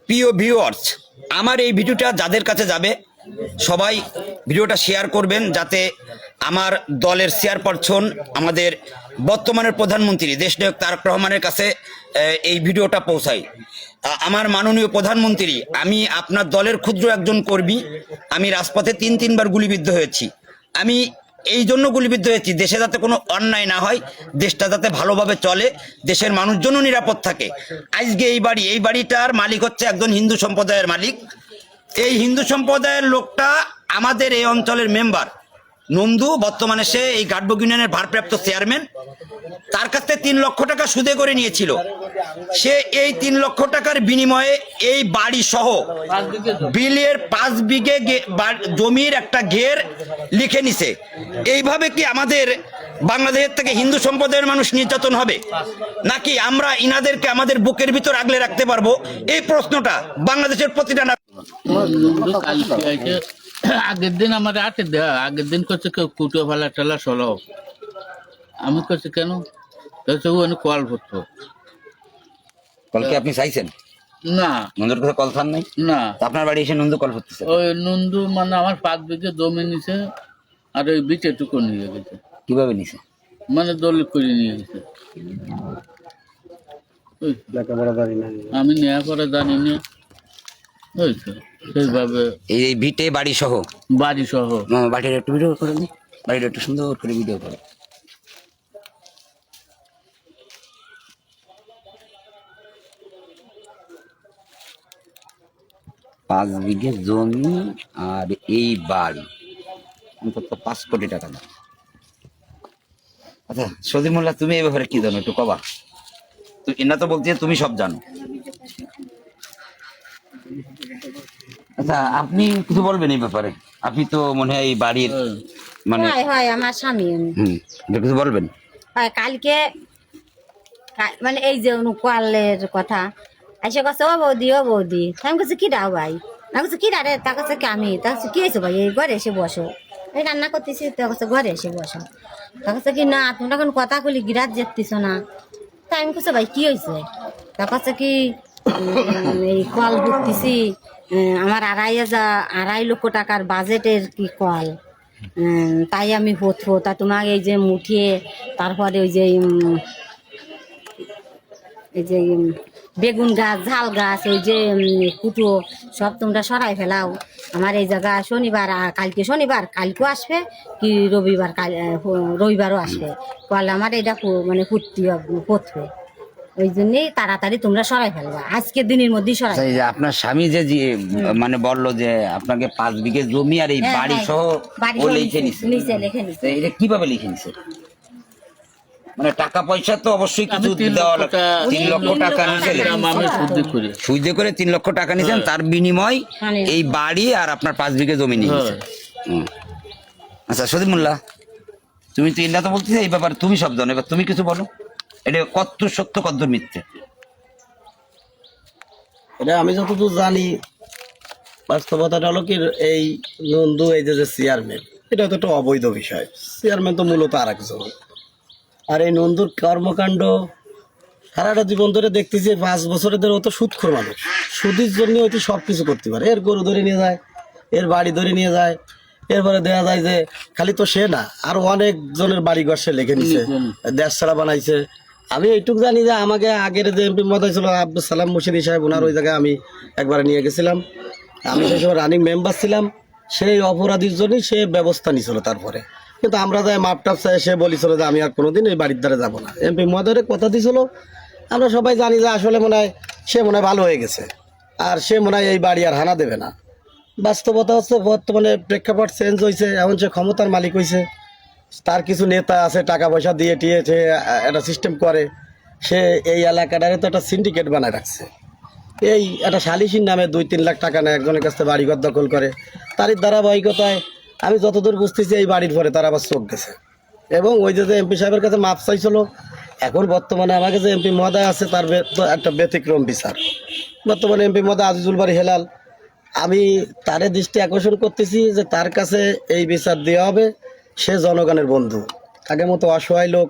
প্রিয় ভিউয়ার্স, আমার এই ভিডিওটা যাদের কাছে যাবে সবাই ভিডিওটা শেয়ার করবেন, যাতে আমার দলের চেয়ারপারসন আমাদের বর্তমানের প্রধানমন্ত্রী দেশনায়ক তারেক রহমানের কাছে এই ভিডিওটা পৌঁছায়। আমার মাননীয় প্রধানমন্ত্রী, আমি আপনার দলের ক্ষুদ্র একজন কর্মী। আমি রাজপথে তিনবার গুলিবিদ্ধ হয়েছি। আমি এই জন্য গুলিবিদ্ধ হয়েছি, দেশে যাতে কোনো অন্যায় না হয়, দেশটা যাতে ভালোভাবে চলে, দেশের মানুষজনও নিরাপদ থাকে। আজকে এই বাড়িটার মালিক হচ্ছে একজন হিন্দু সম্প্রদায়ের মালিক। এই হিন্দু সম্প্রদায়ের লোকটা আমাদের এই অঞ্চলের মেম্বার নন্দু, বর্তমানে সে এই গাডবগ ইউনিয়নের ভারপ্রাপ্ত চেয়ারম্যান। তার কাছ থেকে 3 লক্ষ টাকা সুদে করে নিয়েছিল। সে এই 3 লক্ষ টাকার বিনিময়ে এই বাড়ি সহ বিলের 5 বিঘে জমির একটা ঘের লিখে নিছে। এইভাবে কি আমাদের বাংলাদেশের থেকে হিন্দু সম্প্রদায়ের মানুষ নির্যাতন হবে, নাকি আমরা ইনাদেরকে আমাদের বুকের ভিতর আগলে রাখতে পারবো? এই প্রশ্নটা বাংলাদেশের প্রতিটা আগের দিন আমার আটে দেওয়া, আগের দিন করছে কেউ কুটো ফেলা টেলা চলো। আমি করছি কেন কল করতো। কলকে আপনি চাইছেন না, নন্দুর কাছে কল থান নাই না, আপনার বাড়ি এসে নন্দু কল করতেছে? ওই নন্দু মানে আমার 5 বিঘে জমি নিছে, আর ওই বিচে টুকু নিয়ে গেছে। কিভাবে নিছে? মানে দলিল করে নিয়ে গেছে। আমি নেওয়া করে জানি না, সেইভাবে এই ভিটে বাড়ি সহ বাড়ি সহ বাড়ির একটু ভিডিও করে নি, বাড়িটা একটু সুন্দর করে ভিডিও করে। পাঁচ বিঘে জমি আর এই বাড়ি অন্তত 5 কোটি টাকা দাম। আচ্ছা সজিব মোল্লা, তুমি এই ব্যাপারে কি জানো একটু কবা? এনা তো বলছে তুমি সব জানো। আচ্ছা আপনি কিছু বলবেন এই ব্যাপারে? আপনি তো মনে হয় এই বাড়ির মানে হয় আমার স্বামী। কিছু বলবেন? হয় কালকে মানে এই যে কলের কথা এসে কাছে ও বৌদি আমি কাছে কি ডাও ভাই, না কাছে কি ডারে, তা কাছে কি আমি, তা কাছে কি হয়েছে ভাই, এই ঘরে এসে বসো, এই রান্না করতেছি, তা কাছে ঘরে এসে বসো, তা কাছে কি না তুমি এখন কথা কলি গিরাজ যেতিস না। তা আমি কাছে ভাই কি হয়েছে, তা কাছে কি এই কল বুকতেছি, আমার 2.5 লক্ষ টাকার বাজেটের কি কল, তাই আমি হতো তা তোমার এই যে মুঠিয়ে তারপরে ওই যে এই যে বেগুন গাছ, ঝাল গাছ, ওই যে কুটো সব তোমরা সরাই ফেলাও। আমার এই জায়গা শনিবার, কালকে শনিবার, কালকেও আসবে কি রবিবারও আসবে, বলে আমার এটা মানে পড়বে, ওই জন্যই তাড়াতাড়ি তোমরা সরাই ফেলবা, আজকের দিনের মধ্যেই সরাই। আপনার স্বামী যে মানে বললো যে আপনাকে 5 বিঘে জমি আর এই বাড়ি সহ ও লিখে নিছে, লিখে নিছে। এটা কিভাবে লিখে নিছে? মানে টাকা পয়সা তো অবশ্যই কিছু দেওয়া লাগবে। 3 লক্ষ টাকা সুদে করে 3 লক্ষ টাকা নিয়েছেন, তার বিনিময় এই বাড়ি আর আপনার 5 বিঘে জমি নিয়েছে। আচ্ছা সজিব মোল্লা, তুমি তো এটা তো বলতেছো এই ব্যাপারে তুমি সব জানো, এবার তুমি কিছু বলো, এটা কত সত্য কত মিথ্যে? এটা আমি যতদূর জানি বাস্তবতাটা হলো কি, এই নন্দু এই যে চেয়ারম্যান, এটা তো একটা অবৈধ বিষয়। চেয়ারম্যান তো মূলত আর একজন। আর এই নন্দুর কর্মকাণ্ড সারাটা জীবন ধরে দেখতেছি, 5 বছরের ধরে ও তো সুদখোর মানুষ, সুদের জন্য হয়তো সব কিছু করতে পারে। এর গরু ধরে নিয়ে যায়, এর বাড়ি ধরে নিয়ে যায়, এরপরে দেখা যায় যে খালি তো সে না, আরো অনেক জনের বাড়িঘর সে লেখে নিছে, দেশ ছাড়া বানাইছে। আমি এইটুকু জানি যে আমাকে আগের যে এমপি মহোদয় ছিল আব্দুল সালাম মুর্শিদি সাহেব, ওনার ওই জায়গায় আমি একবার নিয়ে গেছিলাম, আমি সেই সময় রানিং মেম্বার ছিলাম। সেই অপরাধীর জন্যই সে ব্যবস্থা নিয়েছিল। তারপরে কিন্তু আমরা যাই মাপটাপ চাই, সে বলেছিল যে আমি আর কোনোদিন এই বাড়ির দ্বারা যাবো না। এমপি মহোদয়ের কথা দিয়েছিল, আমরা সবাই জানি যে আসলে মনে হয় সে মনে হয় ভালো হয়ে গেছে, আর সে মনে হয় এই বাড়ি আর হানা দেবে না। বাস্তবতা হচ্ছে বর্তমানে প্রেক্ষাপট চেঞ্জ হয়েছে, এখন সে ক্ষমতার মালিক হয়েছে, তার কিছু নেতা আছে টাকা পয়সা দিয়ে টিয়ে সে একটা সিস্টেম করে, সে এই এলাকাটারে তো একটা সিন্ডিকেট বানায় রাখছে। এই একটা সালিসির নামে 2-3 লাখ টাকা নেয় একজনের কাছ থেকে, বাড়িঘর দখল করে। তারই ধারাবাহিকতায় আমি যতদূর বুঝতেছি এই বাড়ির পরে তার আবার চোখ গেছে। এবং ওই যে এমপি সাহেবের কাছে মাপ চাইছিল, এখন বর্তমানে আমাকে যে এমপি মহোদয় আছে তার একটা ব্যতিক্রম বিচার। বর্তমানে এমপি মহোদয় আজিজুল বাড়ি হেলাল, আমি তারে দৃষ্টি আকর্ষণ করতেছি যে তার কাছে এই বিচার দেওয়া হবে। সে জনগণের বন্ধু, তাকে মতো অসহায় লোক,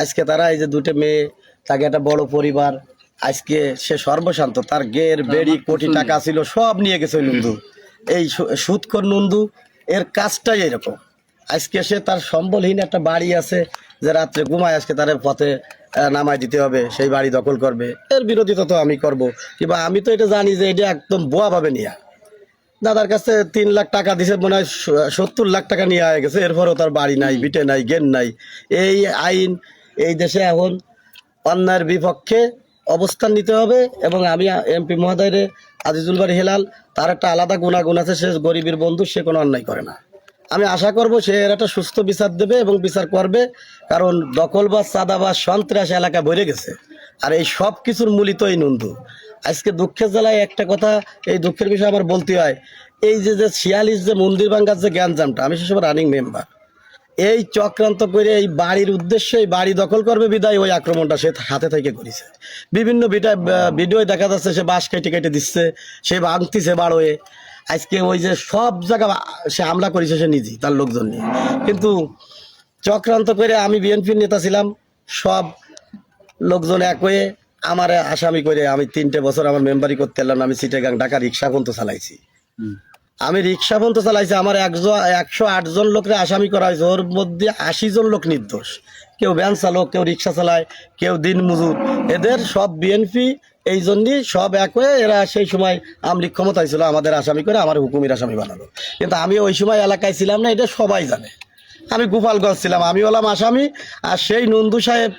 আজকে তারা এই যে 2টে মেয়ে, তাকে একটা বড় পরিবার, আজকে সে সর্বশান্ত, তার গের বেড়ি কোটি টাকা ছিল সব নিয়ে গেছে ওই নন্দু। এই সুদখোর নন্দু, এর কাজটাই এরকম। আজকে সে তার সম্বলহীন একটা বাড়ি আছে যে রাত্রে ঘুমায়, আজকে তার পথে নামায় দিতে হবে, সেই বাড়ি দখল করবে। এর বিরোধিতা তো আমি করব, কিংবা আমি তো এটা জানি যে এটা একদম বোয়া ভাবে নিয়া দাদার কাছে 3 লাখ টাকা দিছে, মনে হয় 70 লাখ টাকা নিয়ে আয় গেছে, এরপরও তার বাড়ি নাই, বিটে নাই, গেন নাই। এই আইন এই দেশে এখন অন্যায়ের বিপক্ষে অবস্থান নিতে হবে। এবং আমি এমপি মহোদয়ের আজিজুল বাড়ি হেলাল, তার একটা আলাদা গুণাগুণ আছে, সে গরিবের বন্ধু, সে কোনো অন্যায় করে না। আমি আশা করব সে এর একটা সুস্থ বিচার দেবে এবং বিচার করবে, কারণ দখলবাজ, চাঁদাবাজ, সন্ত্রাস এলাকা ভরে গেছে। আর এই সব কিছুর মূলিত এই নন্দু। আজকে দুঃখের জ্বালায় একটা কথা, এই দুঃখের বিষয় আমার বলতে হয়, এই যে 46 যে মন্দির ভাঙ্গার যে গ্যাঞ্জামটা, আমি সেসব রানিং মেম্বার। এই চক্রান্ত করে এই বাড়ির উদ্দেশ্যে এই বাড়ি দখল করবে বিদায় ওই আক্রমণটা সে হাতে থেকে করেছে। বিভিন্ন ভিডিও দেখা যাচ্ছে সে বাঁশ কেটে কেটে দিচ্ছে, সে ভাঙতিছে বাড়োয়ে। আজকে ওই যে সব জায়গা সে হামলা করেছে সে নিজেই, তার লোকজন নিয়ে। কিন্তু চক্রান্ত করে, আমি বিএনপির নেতা ছিলাম, সব লোকজন এক হয়ে আমার আসামি করে, আমি 3টে বছর আমার মেম্বারি করতে এলাম। আমি চিটাগাং ঢাকা রিক্সা পর্যন্ত চালাইছি, আমি রিক্সা পর্যন্ত চালাইছি। আমার 108 জন লোকরে আসামি করা হয়েছে, ওর মধ্যে 80 জন লোক নির্দোষ। কেউ ভ্যান চালক, কেউ রিক্সা চালায়, কেউ দিন মজুর। এদের সব বিএনপি, এই জন্যই সব এক হয়ে এরা সেই সময় আমলিক ক্ষমতায় ছিল, আমাদের আসামি করে আমার হুকুমের আসামি বানালো। কিন্তু আমি ওই সময় এলাকায় ছিলাম না, এটা সবাই জানে। আমি গোপালগঞ্জ ছিলাম, আমি হলাম আসামি। আর সেই নন্দু সাহেব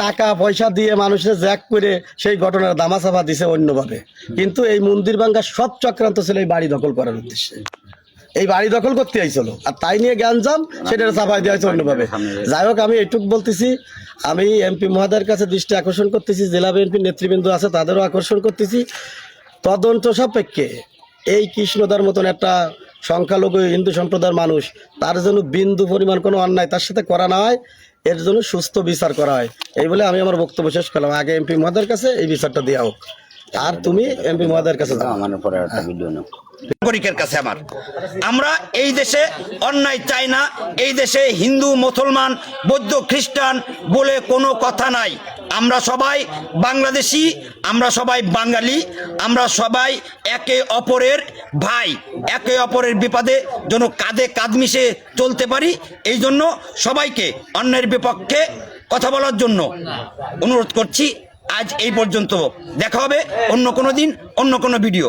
টাকা পয়সা দিয়ে মানুষের জ্যাক করে সেই ঘটনার দামাচাপা দিছে অন্যভাবে। কিন্তু এই মন্দির ভাঙ্গার সব চক্রান্ত ছিল এই বাড়ি দখল করার উদ্দেশ্যে, এই বাড়ি দখল করতে আইছিল। আর তাই নিয়ে গ্যাঞ্জাম, সেটা চাপাই দেওয়া হয়েছে অন্যভাবে। যাই হোক, আমি এইটুকু বলতেছি, আমি এমপি মহোদয়ের কাছে দৃষ্টি আকর্ষণ করতেছি, জেলা বিএনপির নেতৃবৃন্দ আছে তাদেরও আকর্ষণ করতেছি, তদন্ত সাপেক্ষে এই কৃষ্ণদার মতন একটা সংখ্যালঘু হিন্দু সম্প্রদায়ের মানুষ, তার জন্য বিন্দু পরিমাণ কোনো অন্যায় তার সাথে করা না হয়, এর জন্য সুস্থ বিচার করা হয়। এই বলে আমি আমার বক্তব্য শেষ করলাম। আগে এমপি মহোদয়ের কাছে এই বিচারটা দেওয়া হোক, আর তুমি এমপি মহোদয়ের কাছে যাও। নাগরিকের কাছে আমরা এই দেশে অন্যায় চাই না। এই দেশে হিন্দু, মুসলমান, বৌদ্ধ, খ্রিস্টান বলে কোনো কথা নাই। আমরা সবাই বাংলাদেশি, আমরা সবাই বাঙালি, আমরা সবাই একে অপরের ভাই। একে অপরের বিপদে যেন কাঁধে কাঁধ মিশে চলতে পারি, এই জন্য সবাইকে অন্যের বিপক্ষে কথা বলার জন্য অনুরোধ করছি। আজ এই পর্যন্ত, দেখা হবে অন্য কোনো দিন, অন্য কোনো ভিডিও।